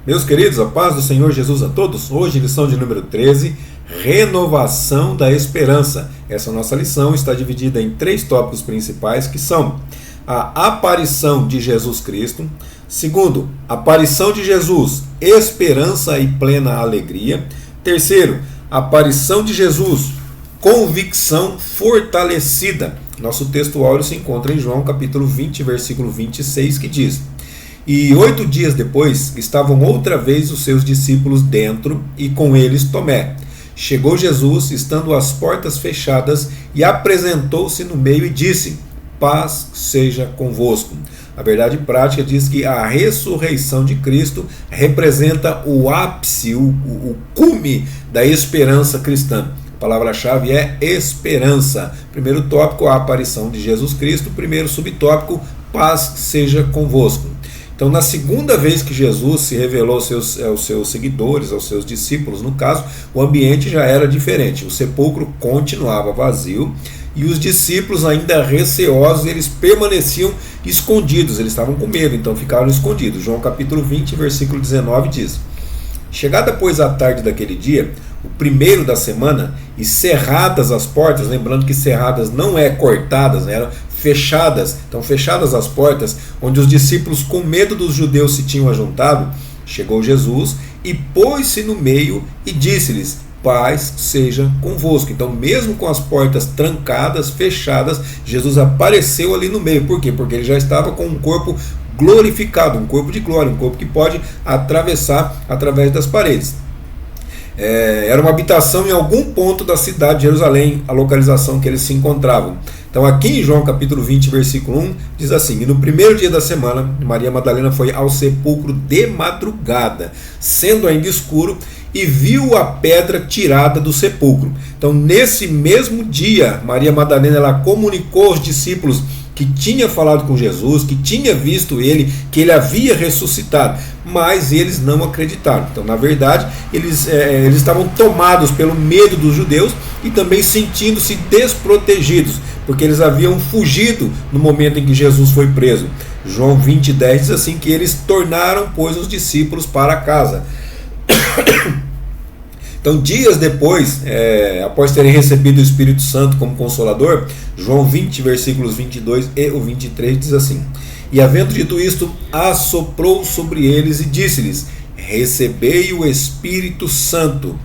Meus queridos, a paz do Senhor Jesus a todos. Hoje, lição de número 13, renovação da esperança. Essa nossa lição está dividida em 3 tópicos principais, que são a aparição de Jesus Cristo. Segundo, aparição de Jesus, esperança e plena alegria. Terceiro, aparição de Jesus, convicção fortalecida. Nosso texto áureo se encontra em João capítulo 20, versículo 26, que diz: E 8 dias depois estavam outra vez os seus discípulos dentro, e com eles Tomé. Chegou Jesus, estando as portas fechadas, e apresentou-se no meio e disse: Paz seja convosco. A verdade prática diz que a ressurreição de Cristo representa o ápice, o cume da esperança cristã. A palavra-chave é esperança. Primeiro tópico, a aparição de Jesus Cristo. Primeiro subtópico, paz seja convosco. Então, na segunda vez que Jesus se revelou aos seus seguidores, aos seus discípulos, no caso, o ambiente já era diferente. O sepulcro continuava vazio e os discípulos, ainda receosos, eles permaneciam escondidos. Eles estavam com medo, então ficaram escondidos. João capítulo 20, versículo 19 diz: Chegada, pois, a tarde daquele dia, o primeiro da semana, e cerradas as portas, lembrando que cerradas não é cortadas, né, eram fechadas, então fechadas as portas, onde os discípulos, com medo dos judeus, se tinham ajuntado, chegou Jesus e pôs-se no meio e disse-lhes: Paz seja convosco. Então, mesmo com as portas trancadas, fechadas, Jesus apareceu ali no meio. Por quê? Porque ele já estava com um corpo glorificado, um corpo de glória, um corpo que pode atravessar através das paredes. Era uma habitação em algum ponto da cidade de Jerusalém, a localização que eles se encontravam. Então, aqui em João capítulo 20, versículo 1, diz assim: E no primeiro dia da semana, Maria Madalena foi ao sepulcro de madrugada, sendo ainda escuro, e viu a pedra tirada do sepulcro. Então, nesse mesmo dia, Maria Madalena, ela comunicou aos discípulos que tinha falado com Jesus, que tinha visto ele, que ele havia ressuscitado, mas eles não acreditaram. Então, na verdade, eles estavam tomados pelo medo dos judeus e também sentindo-se desprotegidos, porque eles haviam fugido no momento em que Jesus foi preso. João 20:10 diz assim, que eles tornaram, pois, os discípulos para casa. Então, dias depois, após terem recebido o Espírito Santo como Consolador, João 20, versículos 22 e o 23 diz assim: E havendo dito isto, assoprou sobre eles e disse-lhes: Recebei o Espírito Santo.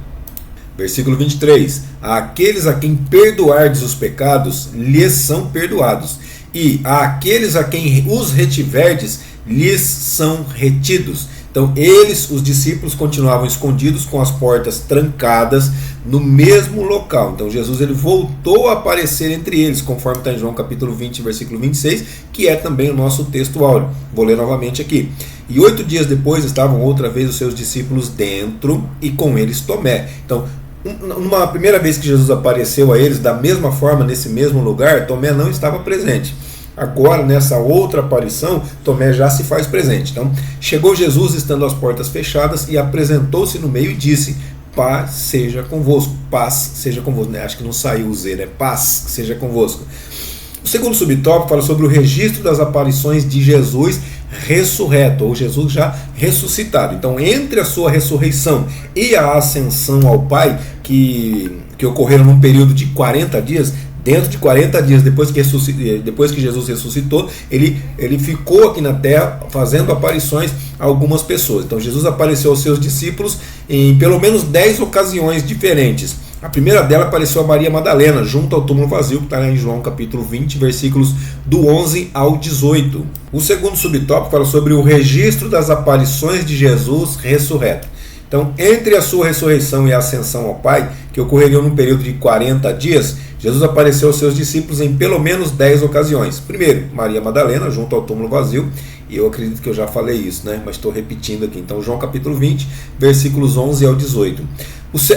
Versículo 23: Àqueles a quem perdoardes os pecados, lhes são perdoados, e àqueles a quem os retiverdes, lhes são retidos. Então, os discípulos, continuavam escondidos com as portas trancadas no mesmo local. Então, Jesus ele voltou a aparecer entre eles, conforme está em João capítulo 20, versículo 26, que é também o nosso texto áureo. Vou ler novamente aqui. E 8 dias depois estavam outra vez os seus discípulos dentro, e com eles Tomé. Então, numa primeira vez que Jesus apareceu a eles, da mesma forma, nesse mesmo lugar, Tomé não estava presente. Agora, nessa outra aparição, Tomé já se faz presente. Então, chegou Jesus estando as portas fechadas e apresentou-se no meio e disse: Paz seja convosco. Paz seja convosco. Acho que não saiu o Z, né? Paz seja convosco. O segundo subtópico fala sobre o registro das aparições de Jesus ressurreto, ou Jesus já ressuscitado. Então, entre a sua ressurreição e a ascensão ao Pai, que ocorreram num período de 40 dias, dentro de 40 dias depois que Jesus ressuscitou, ele ficou aqui na terra fazendo aparições a algumas pessoas. Então, Jesus apareceu aos seus discípulos em pelo menos 10 ocasiões diferentes. A primeira dela apareceu a Maria Madalena, junto ao túmulo vazio, que está em João capítulo 20, versículos do 11 ao 18. O segundo subtópico fala sobre o registro das aparições de Jesus ressurreto. Então, entre a sua ressurreição e a ascensão ao Pai, que ocorreriam num período de 40 dias, Jesus apareceu aos seus discípulos em pelo menos 10 ocasiões. Primeiro, Maria Madalena, junto ao túmulo vazio, e eu acredito que eu já falei isso, né? Mas estou repetindo aqui. Então, João capítulo 20, versículos 11 ao 18.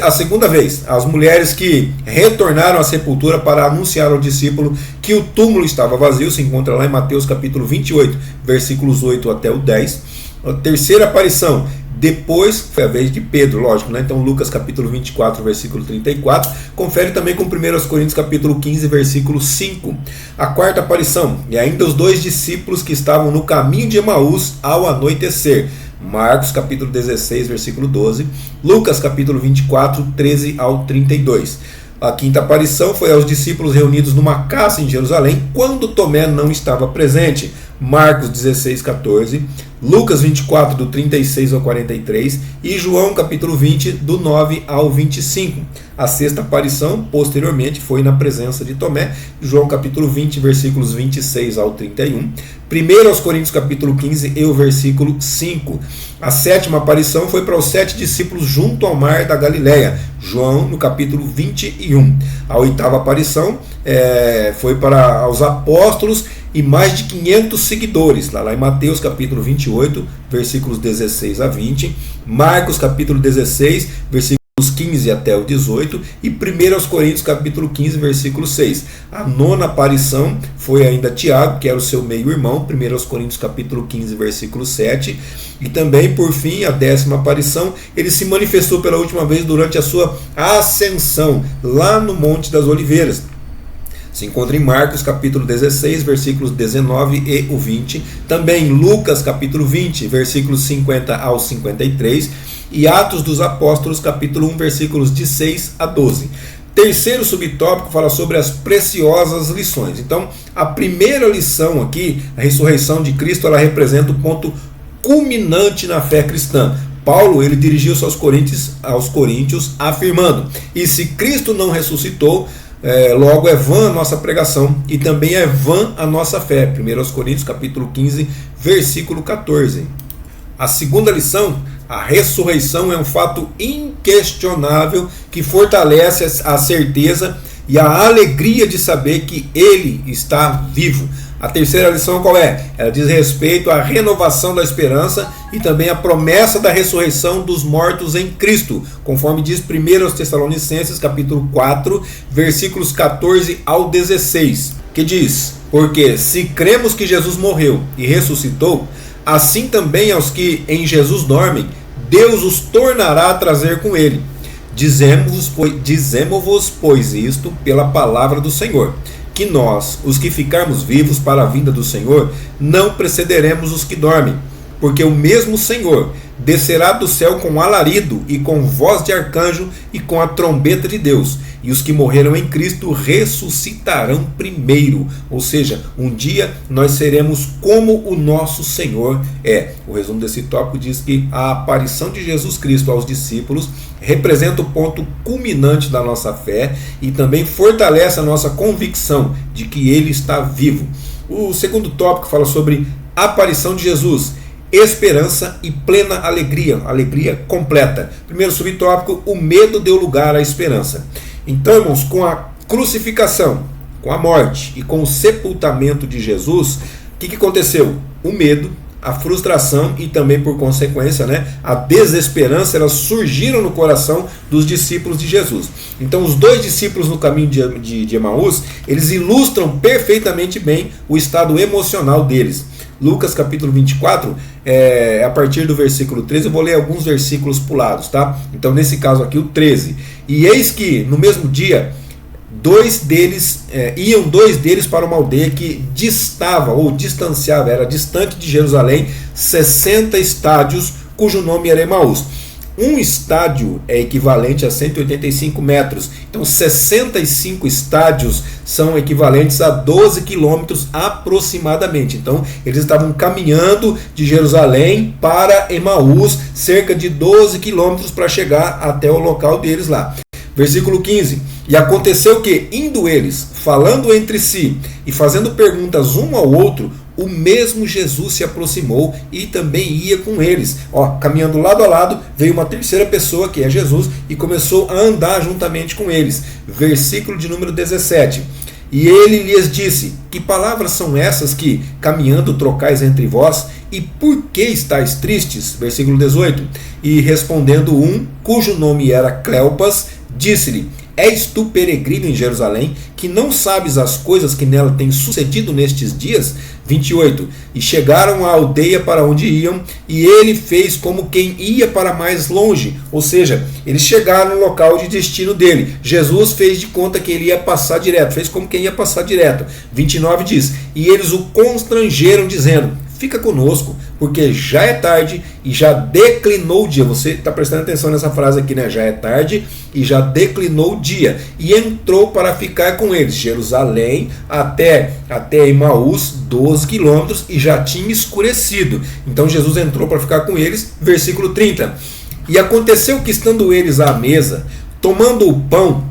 A segunda vez, as mulheres que retornaram à sepultura para anunciar ao discípulo que o túmulo estava vazio, se encontra lá em Mateus capítulo 28, versículos 8 até o 10. A terceira aparição, depois foi a vez de Pedro, lógico, né? Então Lucas capítulo 24, versículo 34, confere também com 1 Coríntios capítulo 15, versículo 5. A quarta aparição, e ainda os 2 discípulos que estavam no caminho de Emaús ao anoitecer. Marcos capítulo 16, versículo 12, Lucas capítulo 24, 13 ao 32. A quinta aparição foi aos discípulos reunidos numa casa em Jerusalém, quando Tomé não estava presente. Marcos 16, 14, Lucas 24, do 36 ao 43 e João capítulo 20, do 9 ao 25. A sexta aparição, posteriormente, foi na presença de Tomé, João capítulo 20, versículos 26 ao 31. Primeiro aos Coríntios capítulo 15 e o versículo 5. A sétima aparição foi para os 7 discípulos junto ao mar da Galileia, João no capítulo 21. A oitava aparição foi para os apóstolos e mais de 500 seguidores, lá em Mateus capítulo 28, versículos 16 a 20, Marcos capítulo 16, versículos 15 até o 18 e 1 Coríntios capítulo 15, versículo 6. A nona aparição foi ainda Tiago, que era o seu meio-irmão, 1 Coríntios capítulo 15, versículo 7. E também, por fim, a 10ª aparição, ele se manifestou pela última vez durante a sua ascensão, lá no Monte das Oliveiras. Se encontra em Marcos capítulo 16, versículos 19 e o 20. Também em Lucas capítulo 20, versículos 50 ao 53. E Atos dos Apóstolos capítulo 1, versículos de 6 a 12. Terceiro subtópico fala sobre as preciosas lições. Então, a primeira lição aqui, a ressurreição de Cristo, ela representa o ponto culminante na fé cristã. Paulo, ele dirigiu-se aos coríntios afirmando: e se Cristo não ressuscitou, logo é vã a nossa pregação e também é vã a nossa fé. 1 Coríntios capítulo 15, versículo 14. A segunda lição, a ressurreição é um fato inquestionável que fortalece a certeza e a alegria de saber que ele está vivo. A terceira lição qual é? Ela diz respeito à renovação da esperança e também à promessa da ressurreição dos mortos em Cristo, conforme diz 1 Tessalonicenses capítulo 4, versículos 14 ao 16, que diz: porque se cremos que Jesus morreu e ressuscitou, assim também aos que em Jesus dormem, Deus os tornará a trazer com ele. Dizemo-vos, pois, isto pela palavra do Senhor, que nós, os que ficarmos vivos para a vinda do Senhor, não precederemos os que dormem, porque o mesmo Senhor descerá do céu com alarido e com voz de arcanjo e com a trombeta de Deus, e os que morreram em Cristo ressuscitarão primeiro. Ou seja, um dia nós seremos como o nosso Senhor é. O resumo desse tópico diz que a aparição de Jesus Cristo aos discípulos representa o ponto culminante da nossa fé e também fortalece a nossa convicção de que Ele está vivo. O segundo tópico fala sobre a aparição de Jesus, esperança e plena alegria, alegria completa. Primeiro subtópico, o medo deu lugar à esperança. Então, irmãos, com a crucificação, com a morte e com o sepultamento de Jesus, o que aconteceu? O medo, a frustração e também, por consequência, a desesperança, elas surgiram no coração dos discípulos de Jesus. Então, os dois discípulos no caminho de Emaús, eles ilustram perfeitamente bem o estado emocional deles. Lucas capítulo 24, a partir do versículo 13, eu vou ler alguns versículos pulados, tá? Então, nesse caso aqui, o 13. E eis que, no mesmo dia, iam dois deles para uma aldeia que distava, ou distanciava, era distante de Jerusalém, 60 estádios, cujo nome era Emaús. Um estádio é equivalente a 185 metros. Então, 65 estádios são equivalentes a 12 quilômetros aproximadamente. Então, eles estavam caminhando de Jerusalém para Emaús, cerca de 12 quilômetros para chegar até o local deles lá. Versículo 15. E aconteceu que, indo eles, falando entre si e fazendo perguntas um ao outro, o mesmo Jesus se aproximou e também ia com eles. Caminhando lado a lado, veio uma terceira pessoa, que é Jesus, e começou a andar juntamente com eles. Versículo de número 17. E ele lhes disse: que palavras são essas que, caminhando, trocais entre vós? E por que estáis tristes? Versículo 18. E respondendo um, cujo nome era Cleopas, disse-lhe: és tu peregrino em Jerusalém, que não sabes as coisas que nela têm sucedido nestes dias? 28. E chegaram à aldeia para onde iam, e ele fez como quem ia para mais longe. Ou seja, eles chegaram no local de destino dele. Jesus fez de conta que ele ia passar direto, fez como quem ia passar direto. 29 diz: e eles o constrangeram, dizendo: fica conosco, porque já é tarde e já declinou o dia. Você está prestando atenção nessa frase aqui, né? Já é tarde e já declinou o dia. E entrou para ficar com eles. Jerusalém até Emaús, 12 quilômetros, e já tinha escurecido. Então Jesus entrou para ficar com eles. Versículo 30. E aconteceu que, estando eles à mesa, tomando o pão,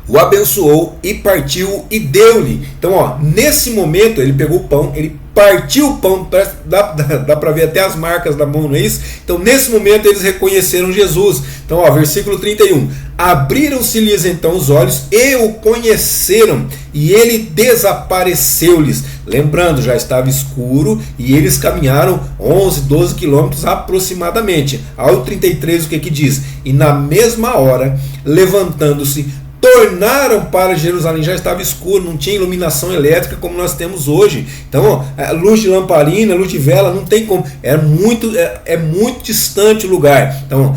o abençoou e partiu e deu-lhe. Então, nesse momento ele pegou o pão, ele partiu o pão, dá para ver até as marcas da mão, não é isso? Então, nesse momento eles reconheceram Jesus. Então, versículo 31. Abriram-se-lhes então os olhos e o conheceram, e ele desapareceu-lhes. Lembrando, já estava escuro e eles caminharam 11, 12 quilômetros aproximadamente. Ao 33, o que diz? E na mesma hora, levantando-se, tornaram para Jerusalém. Já estava escuro, não tinha iluminação elétrica como nós temos hoje. Então, luz de lamparina, luz de vela, não tem como. É muito distante o lugar. Então,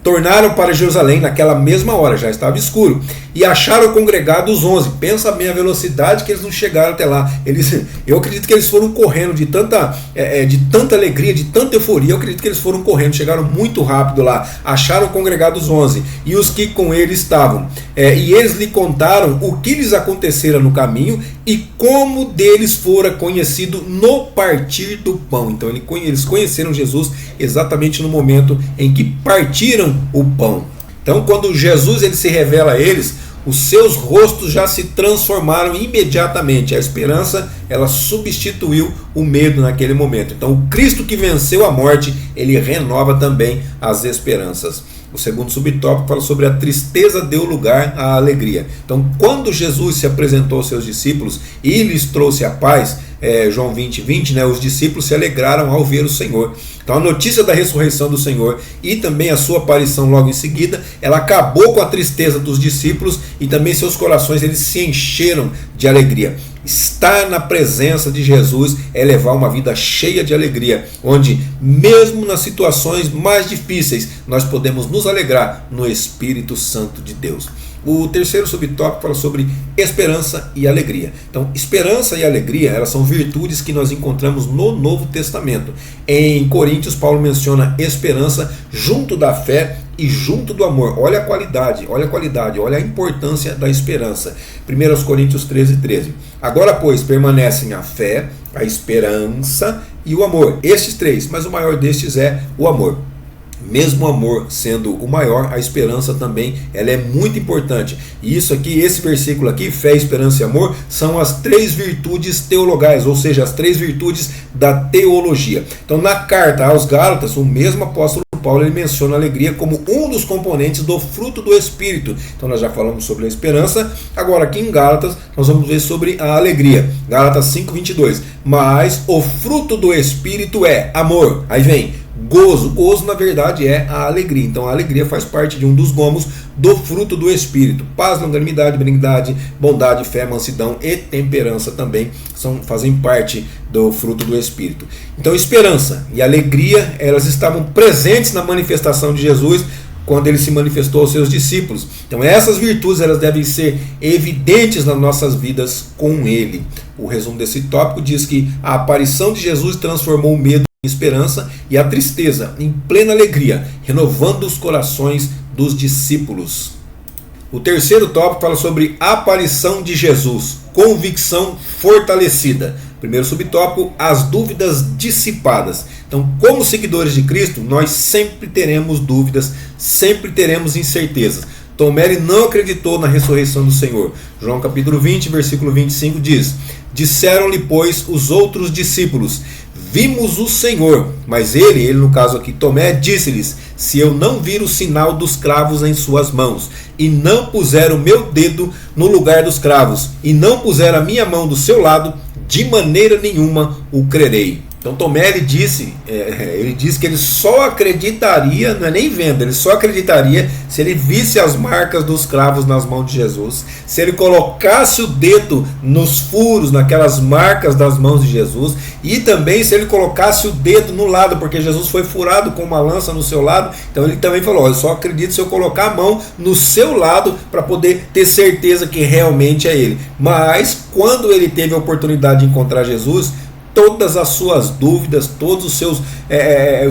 tornaram para Jerusalém naquela mesma hora, já estava escuro. E acharam congregados os 11. Pensa bem a velocidade que eles não chegaram até lá. Eu acredito que eles foram correndo de tanta alegria, de tanta euforia. Eu acredito que eles foram correndo, chegaram muito rápido lá. Acharam congregados os 11 e os que com ele estavam. E eles lhe contaram o que lhes acontecera no caminho e como deles fora conhecido no partir do pão. Então eles conheceram Jesus exatamente no momento em que partiram o pão. Então, quando Jesus ele se revela a eles, os seus rostos já se transformaram imediatamente. A esperança ela substituiu o medo naquele momento. Então, o Cristo que venceu a morte, ele renova também as esperanças. O segundo subtópico fala sobre a tristeza deu lugar à alegria. Então, quando Jesus se apresentou aos seus discípulos e lhes trouxe a paz, João 20:20, os discípulos se alegraram ao ver o Senhor. Então, a notícia da ressurreição do Senhor e também a sua aparição logo em seguida, ela acabou com a tristeza dos discípulos e também seus corações eles se encheram de alegria. Estar na presença de Jesus é levar uma vida cheia de alegria, onde mesmo nas situações mais difíceis nós podemos nos alegrar no Espírito Santo de Deus. O terceiro subtópico fala sobre esperança e alegria. Então, esperança e alegria, elas são virtudes que nós encontramos no Novo Testamento. Em Coríntios, Paulo menciona esperança junto da fé e junto do amor. Olha a qualidade, olha a importância da esperança. 1 Coríntios 13:13. Agora, pois, permanecem a fé, a esperança e o amor. Estes três, mas o maior destes é o amor. Mesmo o amor sendo o maior, a esperança também ela é muito importante. E isso aqui, esse versículo aqui, fé, esperança e amor, são as três virtudes teologais, ou seja, as três virtudes da teologia. Então, na carta aos Gálatas, o mesmo apóstolo Paulo ele menciona a alegria como um dos componentes do fruto do Espírito. Então nós já falamos sobre a esperança, agora aqui em Gálatas nós vamos ver sobre a alegria. Gálatas 5:22. Mas o fruto do Espírito é amor. Aí vem gozo. Gozo na verdade é a alegria. Então a alegria faz parte de um dos gomos do fruto do Espírito. Paz, longanimidade, benignidade, bondade, fé, mansidão e temperança também fazem parte do fruto do Espírito. Então esperança e alegria, elas estavam presentes na manifestação de Jesus quando ele se manifestou aos seus discípulos. Então essas virtudes elas devem ser evidentes nas nossas vidas com ele. O resumo desse tópico diz que a aparição de Jesus transformou o medo em esperança e a tristeza em plena alegria, renovando os corações dos discípulos. O terceiro tópico fala sobre a aparição de Jesus, convicção fortalecida. Primeiro subtópico, as dúvidas dissipadas. Então, como seguidores de Cristo, nós sempre teremos dúvidas, sempre teremos incertezas. Tomé não acreditou na ressurreição do Senhor. João capítulo 20, versículo 25 diz: disseram-lhe, pois, os outros discípulos: vimos o Senhor. Mas ele no caso aqui, Tomé, disse-lhes: se eu não vir o sinal dos cravos em suas mãos, e não puser o meu dedo no lugar dos cravos, e não puser a minha mão do seu lado, de maneira nenhuma o crerei. Então Tomé ele disse que ele só acreditaria, não é nem vendo, ele só acreditaria se ele visse as marcas dos cravos nas mãos de Jesus, se ele colocasse o dedo nos furos, naquelas marcas das mãos de Jesus, e também se ele colocasse o dedo no lado, porque Jesus foi furado com uma lança no seu lado. Então ele também falou: eu só acredito se eu colocar a mão no seu lado para poder ter certeza que realmente é ele. Mas quando ele teve a oportunidade de encontrar Jesus, todas as suas dúvidas, todos os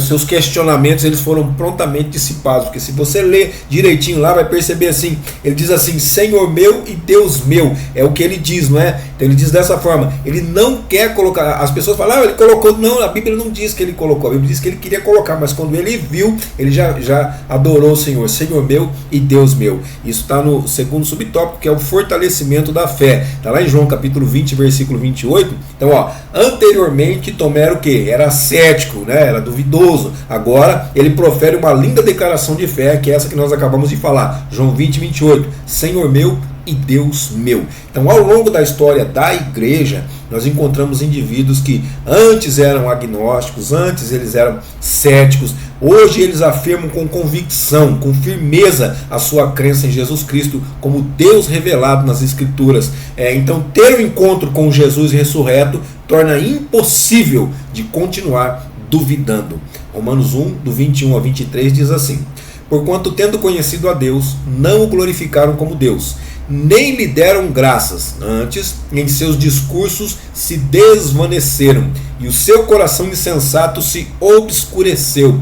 seus questionamentos, eles foram prontamente dissipados, porque se você ler direitinho lá, vai perceber assim, ele diz assim, Senhor meu e Deus meu, é o que ele diz, não é? Então ele diz dessa forma, ele não quer colocar, as pessoas falam, ele colocou, não, a Bíblia não diz que ele colocou, a Bíblia diz que ele queria colocar, mas quando ele viu, ele já adorou o Senhor, Senhor meu e Deus meu. Isso está no segundo subtópico, que é o fortalecimento da fé, está lá em João capítulo 20, versículo 28, então anteriormente Tomé era o que? Era cético, né? Era duvidoso. Agora ele profere uma linda declaração de fé, que é essa que nós acabamos de falar. João 20, 28. Senhor meu e Deus meu. Então, ao longo da história da igreja, nós encontramos indivíduos que antes eram agnósticos, antes eles eram céticos, hoje eles afirmam com convicção, com firmeza a sua crença em Jesus Cristo como Deus revelado nas Escrituras. Então, ter um encontro com Jesus ressurreto torna impossível de continuar duvidando. Romanos 1, do 21 a 23 diz assim: porquanto tendo conhecido a Deus, não o glorificaram como Deus, nem lhe deram graças, antes em seus discursos se desvaneceram, e o seu coração insensato se obscureceu.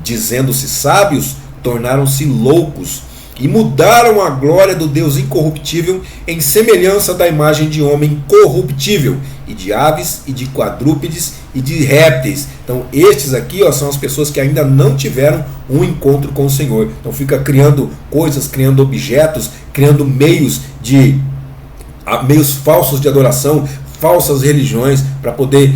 Dizendo-se sábios, tornaram-se loucos, e mudaram a glória do Deus incorruptível em semelhança da imagem de homem corruptível, e de aves, e de quadrúpedes, e de répteis. Então estes aqui são as pessoas que ainda não tiveram um encontro com o Senhor. Então fica criando coisas, criando objetos, criando meios falsos de adoração, falsas religiões, para poder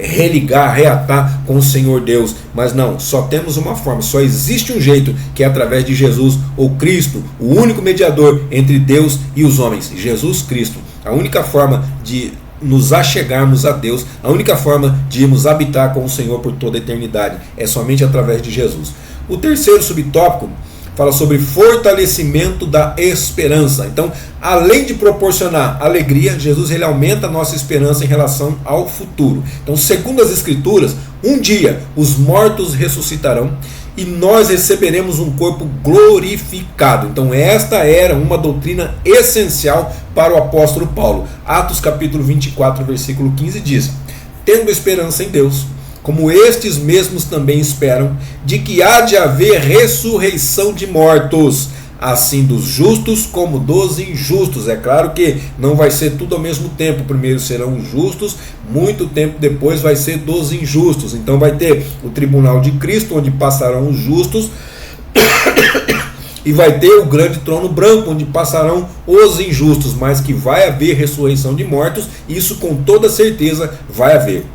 religar, reatar com o Senhor Deus. Mas não, só temos uma forma, só existe um jeito, que é através de Jesus, ou Cristo, o único mediador entre Deus e os homens, Jesus Cristo. A única forma de nos achegarmos a Deus, a única forma de irmos habitar com o Senhor por toda a eternidade, é somente através de Jesus. O terceiro subtópico fala sobre fortalecimento da esperança. Então, além de proporcionar alegria, Jesus ele aumenta a nossa esperança em relação ao futuro. Então, segundo as Escrituras, um dia os mortos ressuscitarão e nós receberemos um corpo glorificado. Então esta era uma doutrina essencial para o apóstolo Paulo. Atos capítulo 24, versículo 15 diz: tendo esperança em Deus, como estes mesmos também esperam, de que há de haver ressurreição de mortos, assim dos justos como dos injustos. É claro que não vai ser tudo ao mesmo tempo. Primeiro serão os justos, muito tempo depois vai ser dos injustos. Então vai ter o tribunal de Cristo, onde passarão os justos, e vai ter o grande trono branco, onde passarão os injustos, mas que vai haver ressurreição de mortos, isso com toda certeza vai haver.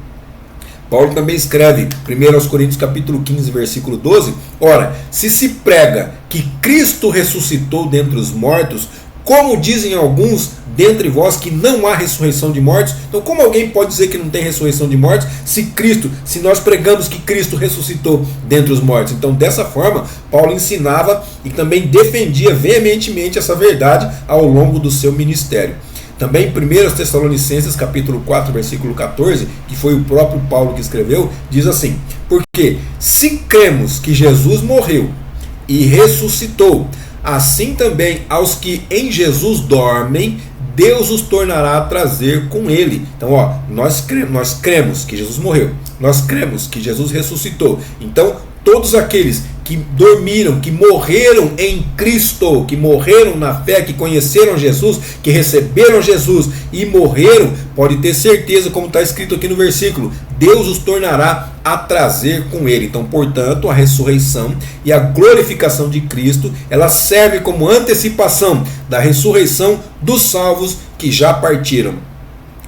Paulo também escreve, 1 Coríntios capítulo 15, versículo 12, ora, se prega que Cristo ressuscitou dentre os mortos, como dizem alguns dentre vós que não há ressurreição de mortos. Então como alguém pode dizer que não tem ressurreição de mortos se nós pregamos que Cristo ressuscitou dentre os mortos? Então dessa forma Paulo ensinava e também defendia veementemente essa verdade ao longo do seu ministério. Também 1 Tessalonicenses capítulo 4, versículo 14, que foi o próprio Paulo que escreveu, diz assim: porque se cremos que Jesus morreu e ressuscitou, assim também aos que em Jesus dormem, Deus os tornará a trazer com ele. Então nós cremos que Jesus morreu, nós cremos que Jesus ressuscitou. Então todos aqueles que dormiram, que morreram em Cristo, que morreram na fé, que conheceram Jesus, que receberam Jesus e morreram, pode ter certeza, como está escrito aqui no versículo, Deus os tornará a trazer com ele. Então, portanto, a ressurreição e a glorificação de Cristo, ela serve como antecipação da ressurreição dos salvos que já partiram,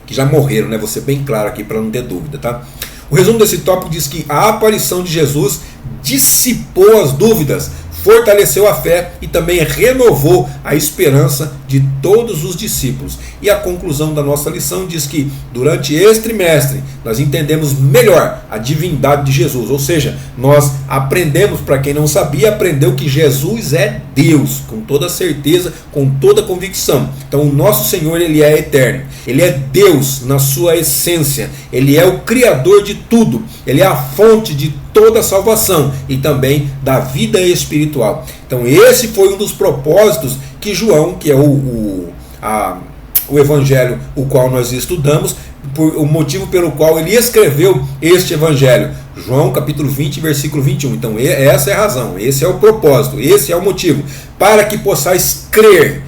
que já morreram, né? Vou ser bem claro aqui para não ter dúvida, tá? O resumo desse tópico diz que a aparição de Jesus dissipou as dúvidas, fortaleceu a fé e também renovou a esperança de todos os discípulos. E a conclusão da nossa lição diz que durante este trimestre nós entendemos melhor a divindade de Jesus, ou seja, nós aprendemos, para quem não sabia, aprendeu que Jesus é Deus, com toda certeza, com toda convicção. Então o nosso Senhor, ele é eterno, ele é Deus na sua essência, ele é o Criador de tudo, ele é a fonte de toda a salvação e também da vida espiritual. Então esse foi um dos propósitos que João, que é o evangelho o qual nós estudamos, o motivo pelo qual ele escreveu este evangelho. João capítulo 20, versículo 21. Então essa é a razão, esse é o propósito, esse é o motivo, para que possais crer,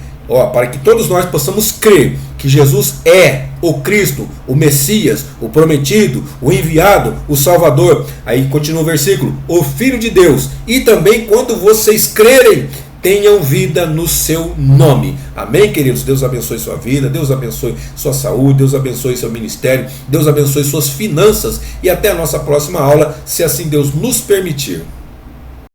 para que todos nós possamos crer que Jesus é o Cristo, o Messias, o prometido, o enviado, o Salvador. Aí continua o versículo, o Filho de Deus. E também quando vocês crerem, tenham vida no seu nome. Amém, queridos? Deus abençoe sua vida, Deus abençoe sua saúde, Deus abençoe seu ministério, Deus abençoe suas finanças, e até a nossa próxima aula, se assim Deus nos permitir.